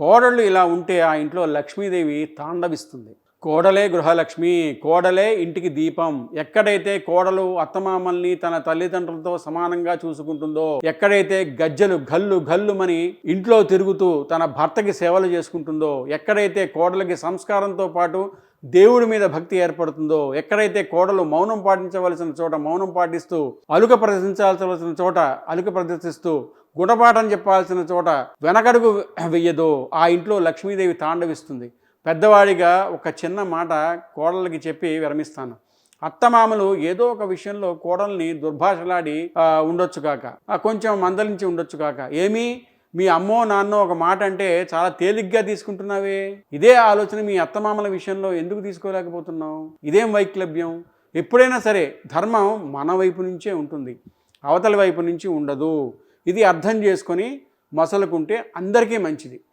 కోడళ్ళు ఇలా ఉంటే ఆ ఇంట్లో లక్ష్మీదేవి తాండవిస్తుంది. కోడలే గృహలక్ష్మి, కోడలే ఇంటికి దీపం. ఎక్కడైతే కోడలు అత్తమామల్ని తన తల్లిదండ్రులతో సమానంగా చూసుకుంటుందో, ఎక్కడైతే గజ్జెలు గల్లు గల్లుమని ఇంట్లో తిరుగుతూ తన భర్తకి సేవలు చేసుకుంటుందో, ఎక్కడైతే కోడలికి సంస్కారంతో పాటు దేవుడి మీద భక్తి ఏర్పడుతుందో, ఎక్కడైతే కోడలు మౌనం పాటించవలసిన చోట మౌనం పాటిస్తూ, అలుక ప్రదర్శించాల్సిన చోట అలుక ప్రదర్శిస్తూ, గుణపాఠం చెప్పాల్సిన చోట వెనకడుగు వెయ్యదో, ఆ ఇంట్లో లక్ష్మీదేవి తాండవిస్తుంది. పెద్దవాడిగా ఒక చిన్న మాట కోడళ్ళకి చెప్పి విరమిస్తాను. అత్తమామలు ఏదో ఒక విషయంలో కోడల్ని దుర్భాషలాడి ఉండొచ్చు కాక, కొంచెం మందలించి ఉండొచ్చు కాక, ఏమీ మీ అమ్మో నాన్నో ఒక మాట అంటే చాలా తేలిగ్గా తీసుకుంటున్నావే, ఇదే ఆలోచన మీ అత్తమామల విషయంలో ఎందుకు తీసుకోలేకపోతున్నావు? ఇదేం వైక్లభ్యం? ఎప్పుడైనా సరే ధర్మం మన వైపు నుంచే ఉంటుంది, అవతలి వైపు నుంచి ఉండదు. ఇది అర్థం చేసుకొని మసలుకుంటే అందరికీ మంచిది.